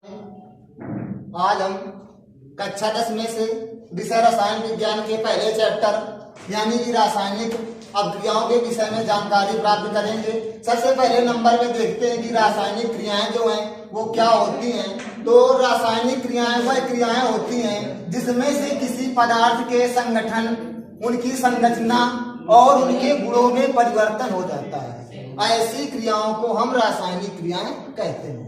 आज हम कक्षा 10 में से विषय रसायन विज्ञान के पहले चैप्टर यानी कि रासायनिक अभिक्रियाओं के विषय में जानकारी प्राप्त करेंगे। सबसे पहले नंबर में देखते हैं कि रासायनिक क्रियाएं जो हैं वो क्या होती हैं। तो रासायनिक क्रियाएं वह क्रियाएं होती हैं जिसमें से किसी पदार्थ के संगठन, उनकी संरचना और उनके गुणों में परिवर्तन हो जाता है। ऐसी क्रियाओं को हम रासायनिक क्रियाएं कहते हैं।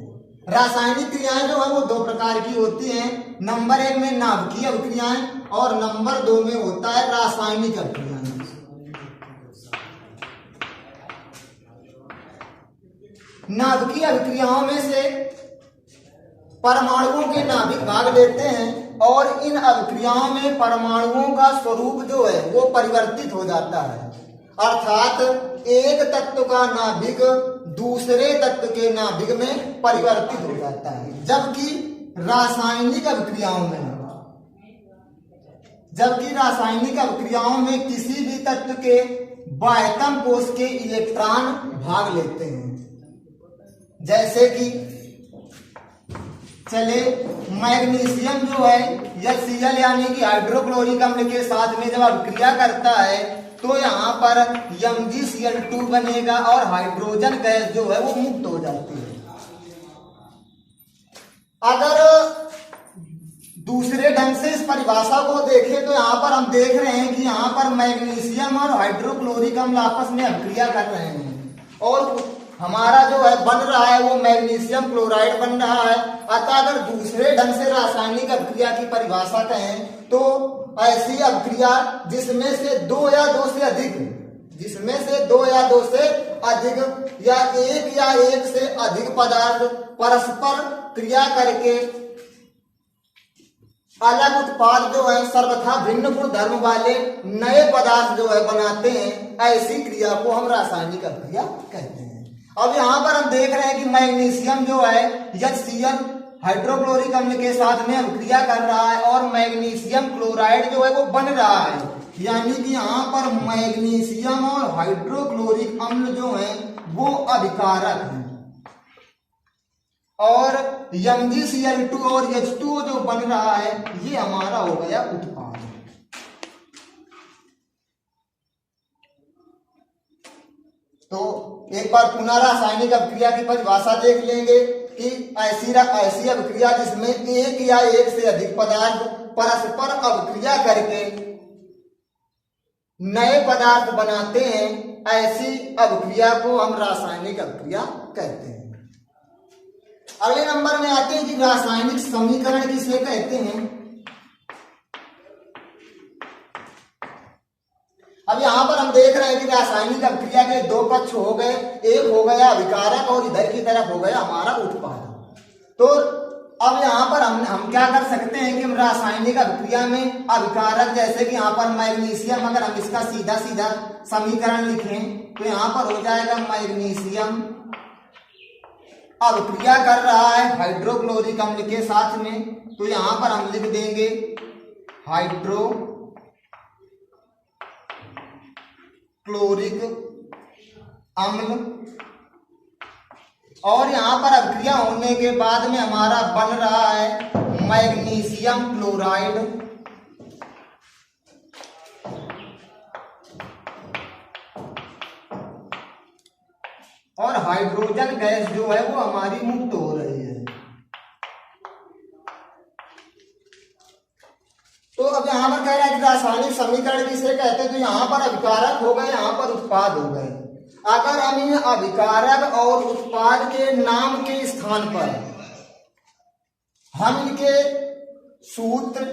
रासायनिक क्रियाएं जो है वो दो प्रकार की होती हैं। नंबर 1 में नाभिकीय अभिक्रियाएं और नंबर 2 में होता है रासायनिक अभिक्रियाएं। नाभिकीय अभिक्रियाओं में से परमाणुओं के नाभिक भाग लेते हैं और इन अभिक्रियाओं में परमाणुओं का स्वरूप जो है वो परिवर्तित हो जाता है, अर्थात एक तत्व का नाभिक दूसरे तत्व के नाभिक में परिवर्तित हो जाता है। जबकि रासायनिक अभिक्रियाओं में किसी भी तत्व के बाह्यतम कोश के इलेक्ट्रॉन भाग लेते हैं। जैसे कि चले मैग्नीशियम जो है HCl यानी कि हाइड्रोक्लोरिक अम्ल के साथ में जब अभिक्रिया करता है तो यहाँ पर MgCl2 बनेगा और हाइड्रोजन गैस जो है वो मुक्त हो जाती है। अगर दूसरे ढंग से इस परिभाषा को देखें तो यहाँ पर हम देख रहे हैं कि यहाँ पर मैग्नीशियम और हाइड्रोक्लोरिक अम्ल आपस में अभिक्रिया कर रहे हैं और हमारा जो है बन रहा है वो मैग्नीशियम क्लोराइड बन रहा है। अतः अगर दूसरे ढंग से रासायनिक अभिक्रिया की परिभाषा कहें तो ऐसी अभिक्रिया जिसमें से दो या दो से अधिक या एक से अधिक पदार्थ परस्पर क्रिया करके अलग उत्पाद जो है सर्वथा भिन्न गुण धर्म वाले नए पदार्थ जो है बनाते हैं, ऐसी क्रिया को हम रासायनिक अभिक्रिया कहते हैं। अब यहाँ पर हम देख रहे हैं कि मैग्नीशियम जो है HCl हाइड्रोक्लोरिक अम्ल के साथ में अभिक्रिया कर रहा है और मैग्नीशियम क्लोराइड जो है वो बन रहा है, यानी कि यहाँ पर मैग्नीशियम और हाइड्रोक्लोरिक अम्ल जो है वो अभिकारक हैं और MgCl2 और H2O जो बन रहा है ये हमारा हो गया उत्पाद। तो एक बार पुनः रासायनिक अभिक्रिया की परिभाषा देख लेंगे कि ऐसी अभिक्रिया जिसमें एक या एक से अधिक पदार्थ परस्पर अभिक्रिया करके नए पदार्थ बनाते हैं, ऐसी अभिक्रिया को हम रासायनिक अभिक्रिया कहते हैं। अगले नंबर में आते हैं कि रासायनिक समीकरण किसे कहते हैं। अब यहाँ पर हम देख रहे हैं कि रासायनिक अभिक्रिया के दो पक्ष हो गए, एक हो गया अभिकारक और इधर की तरफ हो गया हमारा उत्पाद। तो अब यहाँ पर हम क्या कर सकते हैं कि हम रासायनिक अभिक्रिया में अभिकारक, जैसे कि यहाँ पर मैग्नीशियम, अगर हम इसका सीधा सीधा समीकरण लिखें तो यहाँ पर हो जाएगा मैग्नीशियम अभिक्रिया कर रहा है हाइड्रोक्लोरिक अम्ल के साथ में, तो यहाँ पर हम लिख देंगे हाइड्रोक्लोरिक अम्ल और यहाँ पर अभिक्रिया होने के बाद में हमारा बन रहा है मैग्नीशियम क्लोराइड और हाइड्रोजन गैस जो है वो हमारी मुक्त हो रही है। तो अब यहाँ पर कह रहा है कि रासायनिक समीकरण किसे कहते हैं, तो यहाँ पर अभिकारक हो गए, यहाँ पर उत्पाद हो गए। अगर हम इन अभिकारक और उत्पाद के नाम के स्थान पर हम इनके सूत्र,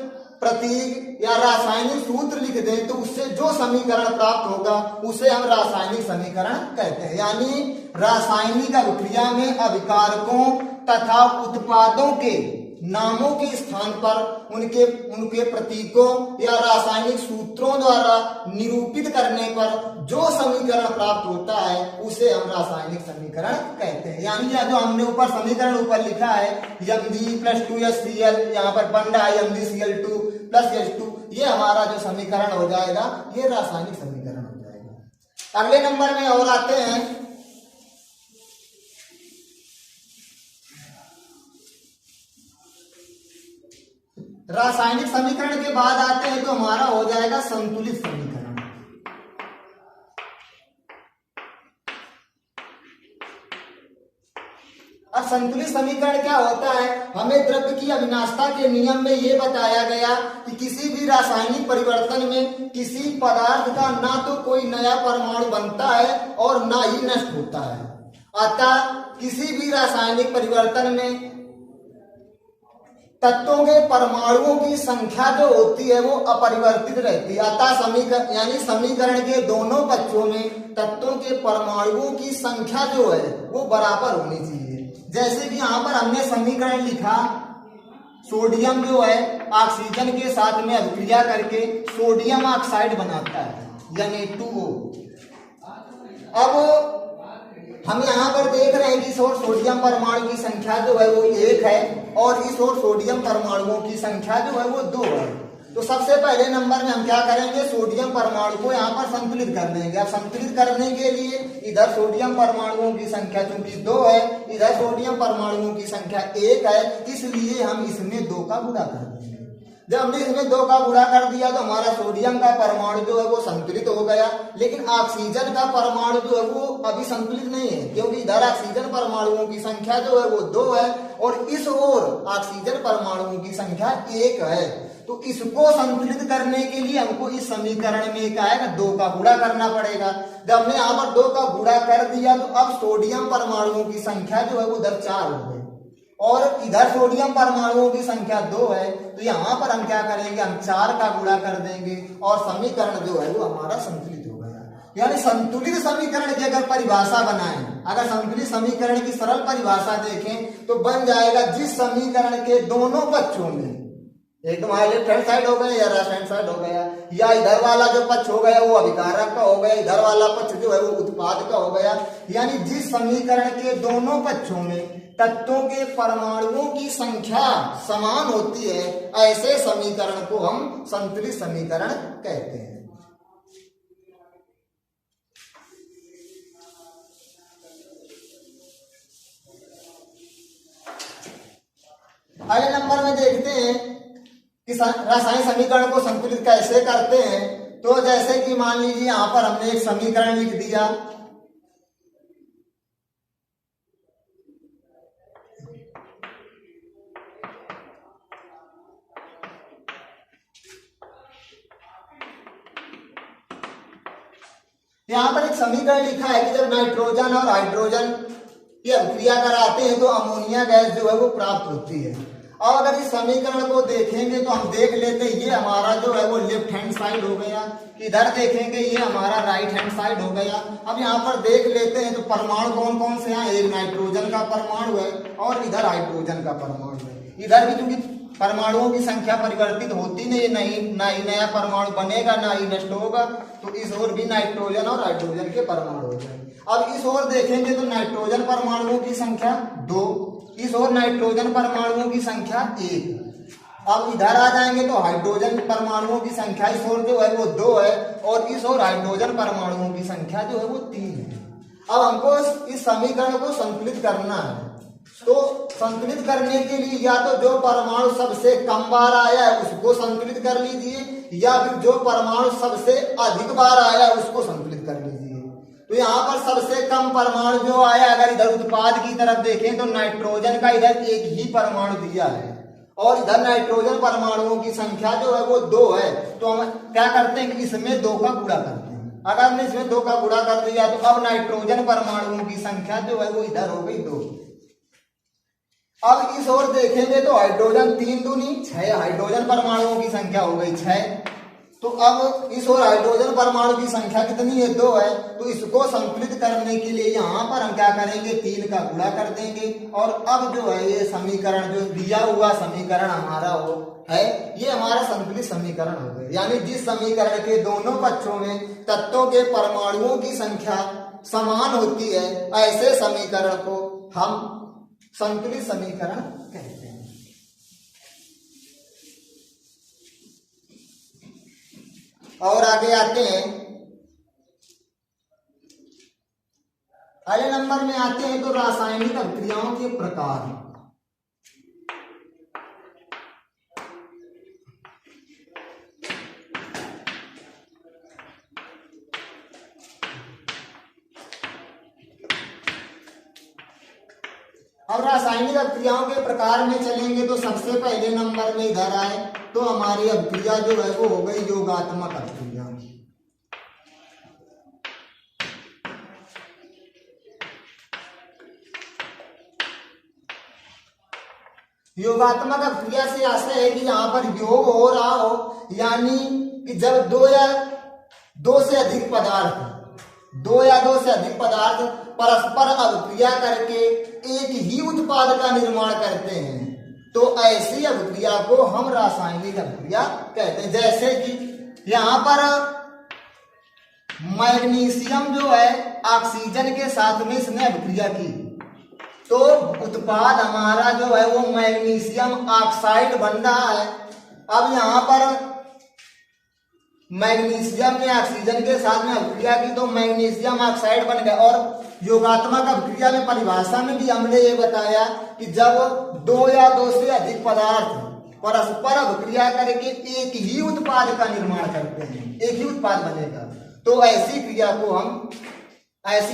प्रतीक या रासायनिक सूत्र लिख दें तो उससे जो समीकरण प्राप्त होगा उसे हम रासायनिक समीकरण कहते हैं। यानी रासायनिक अभिक्रिया में अभिकारकों तथा उत्पादों के नामों के स्थान पर उनके प्रतीकों या रासायनिक सूत्रों द्वारा निरूपित करने पर जो समीकरण प्राप्त होता है उसे हम रासायनिक समीकरण कहते हैं। यानी जो हमने ऊपर समीकरण ऊपर लिखा है Mg+2HCl, यहाँ पर बन रहा है MgCl2 + H2, ये हमारा जो समीकरण हो जाएगा ये रासायनिक समीकरण हो जाएगा। अगले नंबर में और आते हैं रासायनिक समीकरण के बाद आते हैं तो हमारा हो जाएगा संतुलित समीकरण। अब संतुलित समीकरण क्या होता है, हमें द्रव्य की अविनाशता के नियम में यह बताया गया कि किसी भी रासायनिक परिवर्तन में किसी पदार्थ का ना तो कोई नया परमाणु बनता है और ना ही नष्ट होता है। अतः किसी भी रासायनिक परिवर्तन में तत्वों के परमाणुओं की संख्या जो होती है वो अपरिवर्तित रहती है। अतः समीकरण के दोनों पक्षों में तत्वों के परमाणुओं की संख्या जो है वो बराबर होनी चाहिए। जैसे कि यहाँ पर हमने समीकरण लिखा, सोडियम जो है ऑक्सीजन के साथ में अभिक्रिया करके सोडियम ऑक्साइड बनाता है यानी 2O। अब हम यहाँ पर देख रहे हैं कि इस ओर सोडियम परमाणु की संख्या जो है वो 1 है और इस ओर सोडियम परमाणुओं की संख्या जो है वो 2 है। तो सबसे पहले नंबर में हम क्या करेंगे, सोडियम परमाणु को यहाँ पर संतुलित कर देंगे। अब संतुलित करने के लिए इधर सोडियम परमाणुओं की संख्या चूंकि 2 है, इधर सोडियम परमाणुओं की संख्या 1 है, इसलिए हम इसमें 2 का गुणा कर देंगे। जब हमने इसमें 2 का गुणा कर दिया तो हमारा सोडियम का परमाणु जो है वो संतुलित हो गया, लेकिन ऑक्सीजन का परमाणु जो है वो अभी संतुलित नहीं है, क्योंकि इधर ऑक्सीजन परमाणुओं की संख्या जो है वो 2 है और इस ओर ऑक्सीजन परमाणुओं की संख्या 1 है। तो इसको संतुलित करने के लिए हमको इस समीकरण में क्या है, 2 का गुणा करना पड़ेगा। जब हमने यहाँ पर 2 का गुणा कर दिया तो अब सोडियम परमाणुओं की संख्या जो है वो उधर 4 हो गई और इधर सोडियम परमाणुओं की संख्या 2 है। तो यहाँ पर हम क्या करेंगे, हम 4 का गुणा कर देंगे और समीकरण जो है वो हमारा संतुलित हो गया। यानी संतुलित समीकरण की अगर परिभाषा बनाएं, अगर संतुलित समीकरण की सरल परिभाषा देखें तो बन जाएगा, जिस समीकरण के दोनों पक्षों में, एक तुम्हारा लेफ्ट हैंड साइड हो गया या राइट हैंड साइड हो गया, या इधर वाला जो पक्ष हो गया वो अभिकारक का हो गया, इधर वाला पक्ष जो है वो उत्पाद का हो गया, यानी जिस समीकरण के दोनों पक्षों में तत्वों के परमाणुओं की संख्या समान होती है, ऐसे समीकरण को हम संतुलित समीकरण कहते हैं। अगले नंबर में देखते हैं कि रासायनिक समीकरण को संतुलित कैसे करते हैं। तो जैसे कि मान लीजिए यहां पर हमने एक समीकरण लिख दिया, यहां पर एक समीकरण लिखा है कि जब नाइट्रोजन और हाइड्रोजन की अभिक्रिया कराते हैं तो अमोनिया गैस जो है वो प्राप्त होती है। अब अगर इस समीकरण को देखेंगे तो हम देख लेते हैं ये हमारा जो है वो लेफ्ट हैंड साइड हो गया, इधर देखेंगे ये हमारा राइट हैंड साइड हो गया। अब यहाँ पर देख लेते हैं तो परमाणु कौन कौन से हैं, एक नाइट्रोजन का परमाणु है और इधर हाइड्रोजन का परमाणु है। इधर भी चूंकि परमाणुओं की संख्या परिवर्तित होती नहीं, ना ही नया परमाणु बनेगा ना ही नष्ट होगा, तो इस ओर भी नाइट्रोजन और हाइड्रोजन के परमाणु हो जाएंगे। अब इस ओर देखेंगे तो नाइट्रोजन परमाणुओं की संख्या 2, इस ओर नाइट्रोजन परमाणुओं की संख्या 1। अब इधर आ जाएंगे तो हाइड्रोजन परमाणुओं की संख्या इस ओर जो है वो 2 है और इस ओर हाइड्रोजन परमाणुओं की संख्या जो है वो 3 है। अब हमको इस समीकरण को संतुलित करना है, तो संतुलित करने के लिए या तो जो परमाणु सबसे कम बार आया है उसको संतुलित कर लीजिए, या फिर जो परमाणु सबसे अधिक बार आया है उसको संतुलित कर लीजिए। तो यहाँ पर सबसे कम परमाणु जो आया, अगर इधर उत्पाद की तरफ देखें तो नाइट्रोजन का इधर एक ही परमाणु दिया है और इधर नाइट्रोजन परमाणुओं की संख्या जो है वो 2 है। तो हम क्या करते हैं कि इसमें 2 का गुणा करते हैं। अगर हमने इसमें 2 का गुणा कर दिया तो अब नाइट्रोजन परमाणुओं की संख्या जो है वो इधर हो गई 2। अब इस ओर देखेंगे तो हाइड्रोजन 3 दूनी 6, हाइड्रोजन परमाणुओं की संख्या हो गई 6। तो अब इस ओर हाइड्रोजन परमाणु की संख्या कितनी है, 2 है। तो इसको संतुलित करने के लिए यहाँ पर हम क्या करेंगे, 3 का गुणा कर देंगे और अब जो है ये समीकरण जो दिया हुआ समीकरण हमारा हो है, ये हमारा संतुलित समीकरण हो गया। यानी जिस समीकरण के दोनों पक्षों में तत्वों के परमाणुओं की संख्या समान होती है, ऐसे समीकरण को हम संतुलित समीकरण कहते हैं। और आगे आते हैं, अगले नंबर में आते हैं तो रासायनिक अभिक्रियाओं के प्रकार। अब रासायनिक अभिक्रियाओं के प्रकार में चलेंगे तो सबसे पहले नंबर में इधर आए तो हमारी अभिक्रिया जो है वो हो गई योगात्मक अभिक्रिया। योगात्मक अभिक्रिया से आशय है कि यहाँ पर योग हो रहा हो, यानी कि जब दो या दो से अधिक पदार्थ परस्पर अभिक्रिया करके एक ही उत्पाद का निर्माण करते हैं तो ऐसी अभिक्रिया को हम रासायनिक अभिक्रिया कहते हैं। जैसे कि यहाँ पर मैग्नीशियम जो है ऑक्सीजन के साथ में इसने अभिक्रिया की तो उत्पाद हमारा जो है वो मैग्नीशियम ऑक्साइड बन रहा है। अब यहाँ पर मैग्नीशियम ने ऑक्सीजन के साथ में अभिक्रिया की तो मैग्नीशियम ऑक्साइड बन गया। और योगात्मक अभिक्रिया में परिभाषा में भी हमने ये बताया कि जब दो या दो से अधिक पदार्थ परस्पर अभिक्रिया करके एक ही उत्पाद का निर्माण करते हैं, एक ही उत्पाद बनेगा, तो ऐसी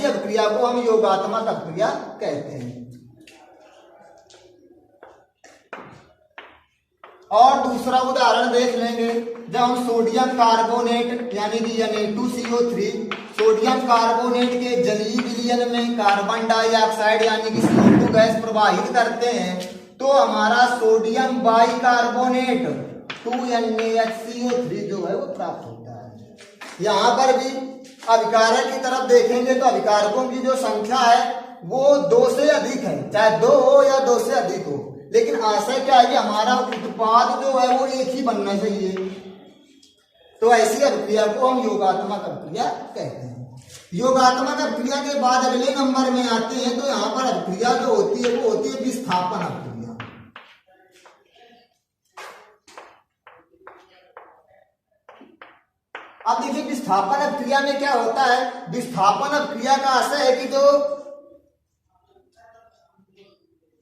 अभिक्रिया को हम योगात्मक अभिक्रिया कहते हैं। और दूसरा उदाहरण देख लेंगे, जब हम सोडियम कार्बोनेट यानी कि Na2CO3 सोडियम कार्बोनेट के जलीय विलयन में कार्बन डाइऑक्साइड यानी कि CO2 गैस प्रवाहित करते हैं तो हमारा सोडियम बाइकार्बोनेट 2NaHCO3 जो है वो प्राप्त होता है। यहाँ पर भी अभिकारक की तरफ देखेंगे तो अभिकारकों की जो संख्या है वो दो से अधिक है, चाहे दो हो या दो से अधिक हो, लेकिन आशय क्या है कि हमारा उत्पाद जो है वो एक ही बनना चाहिए। तो ऐसी अभिक्रिया को हम योगात्मक अभिक्रिया कहते हैं। योगात्मक अभिक्रिया के बाद अगले नंबर में आते हैं तो यहाँ पर अभिक्रिया जो होती है वो होती है विस्थापन अभिक्रिया। अब देखिए विस्थापन अभिक्रिया में क्या होता है। विस्थापन अभिक्रिया का आशय है कि जो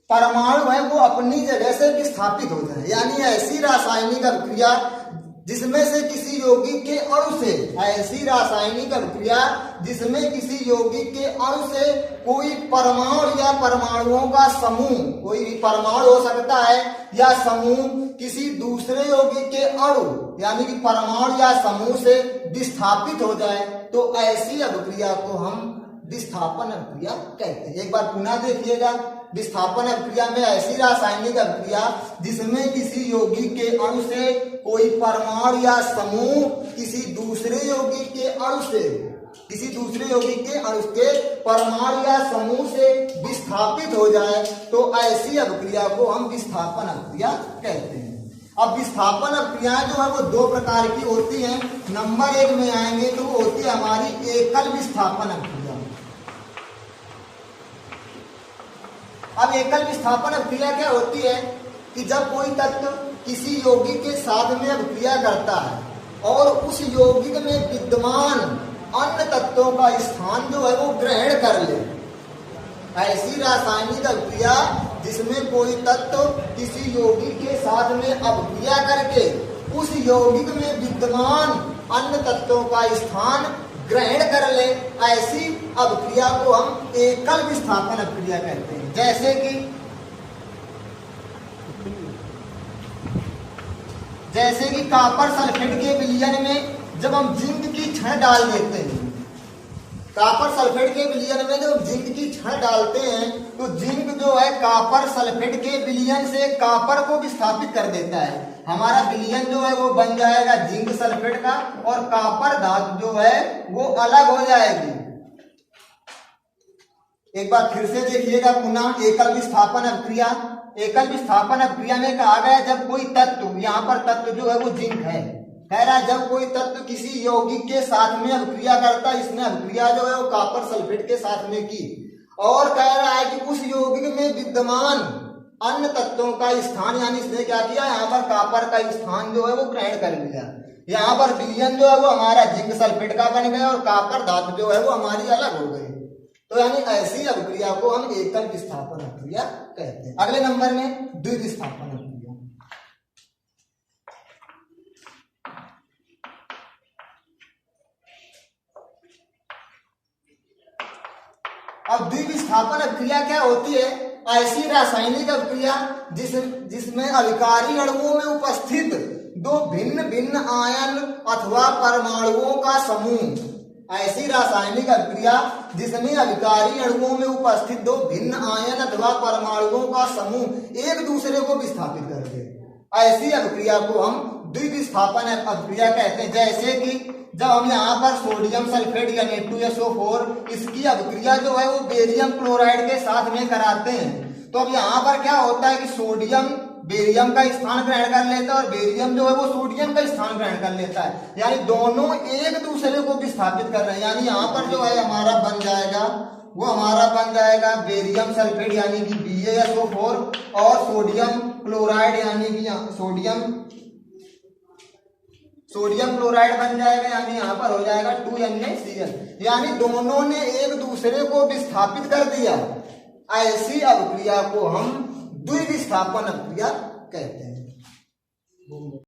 परमाणु है वो अपनी जगह से विस्थापित हो जाए, यानी ऐसी रासायनिक अभिक्रिया जिसमें से किसी यौगिक के अणु से कोई परमाणु या परमाणुओं का समूह, कोई भी परमाणु हो सकता है या समूह किसी दूसरे यौगिक के अणु यानी कि परमाणु या समूह से विस्थापित हो जाए तो ऐसी अभिक्रिया को हम विस्थापन अभिक्रिया कहते हैं। एक बार पुनः देखिएगा, विस्थापन अभिक्रिया में ऐसी रासायनिक अभिक्रिया जिसमें किसी यौगिक के अणु से कोई परमाणु या समूह किसी दूसरे यौगिक के अणु के परमाणु या समूह से विस्थापित हो जाए तो ऐसी अभिक्रिया को हम विस्थापन अभिक्रिया कहते हैं। अब विस्थापन अभिक्रियाएं जो है वो दो प्रकार की होती हैं। नंबर एक में आएंगे तो वो होती है हमारी एकल विस्थापन अभिक्रिया। अब एकल विस्थापन अभिक्रिया क्या होती है कि जब कोई तत्व किसी यौगिक के साथ में अभिक्रिया करता है और उस यौगिक में विद्यमान अन्य तत्वों का स्थान जो है वो ग्रहण कर ले। ऐसी रासायनिक अभिक्रिया जिसमें कोई तत्व किसी यौगिक के साथ में अभिक्रिया करके उस यौगिक में विद्यमान अन्य तत्वों का स्थान ग्रहण कर ले, ऐसी अभिक्रिया को हम एकल विस्थापन अभिक्रिया कहते हैं। जैसे कि कॉपर सल्फेट के विलयन में जब हम जिंक की छड़ डाल देते हैं, कॉपर सल्फेट के विलयन में जब जिंक की छड़ डालते हैं तो जिंक जो है कॉपर सल्फेट के विलयन से कॉपर को विस्थापित कर देता है। हमारा विलयन जो है वो बन जाएगा जिंक सल्फेट का और कॉपर धातु जो है वो अलग हो जाएगी। एक बार फिर से देखिएगा पुनः एकल विस्थापन अभिक्रिया। एकल विस्थापन अभिक्रिया में कहा गया जब कोई तत्व, यहाँ पर तत्व जो है वो जिंक है, कह रहा है जब कोई तत्व किसी यौगिक के साथ में अभिक्रिया करता है, इसने अभिक्रिया जो है वो कॉपर सल्फेट के साथ में की और कह रहा है कि उस यौगिक में विद्यमान अन्य तत्वों का स्थान, यानी इसने क्या किया, यहाँ पर कॉपर का स्थान जो है वो ग्रहण कर लिया। यहाँ पर विलयन जो है वो हमारा जिंक सल्फेट का बन गया और कॉपर धातु जो है वो हमारी अलग हो गई। तो यानी ऐसी अभिक्रिया को हम एकल विस्थापन अभिक्रिया कहते हैं। अगले नंबर में द्विविस्थापन अभिक्रिया। अब द्विविस्थापन अभिक्रिया क्या होती है ऐसी रासायनिक अभिक्रिया जिसमें अभिकारी अणुओं में उपस्थित दो भिन्न भिन्न आयन अथवा परमाणुओं का समूह। ऐसी रासायनिक अभिक्रिया जिसमें अभिकारी अणुओं में उपस्थित दो भिन्न आयन अथवा परमाणुओं का समूह एक दूसरे को विस्थापित कर दे, ऐसी अभिक्रिया को हम द्विविस्थापन अभिक्रिया कहते हैं। जैसे कि जब हम यहाँ पर सोडियम सल्फेट या N2SO4 इसकी अभिक्रिया जो है वो बेरियम क्लोराइड के साथ में कराते हैं, तो अब यहाँ पर क्या होता है कि सोडियम बेरियम का स्थान ग्रहण कर लेता है और बेरियम जो है वो सोडियम का स्थान ग्रहण कर लेता है, यानी दोनों एक दूसरे को विस्थापित कर रहे हैं। यानी यहाँ पर जो है हमारा बन जाएगा बेरियम सल्फेट यानी कि BaSO4 और सोडियम क्लोराइड यानी कि सोडियम क्लोराइड बन जाएगा, यानी यहाँ पर हो जाएगा 2NaCl, यानी दोनों ने एक दूसरे को विस्थापित कर दिया। ऐसी अभिक्रिया को हम द्विविस्थापन अभिक्रिया कहते हैं।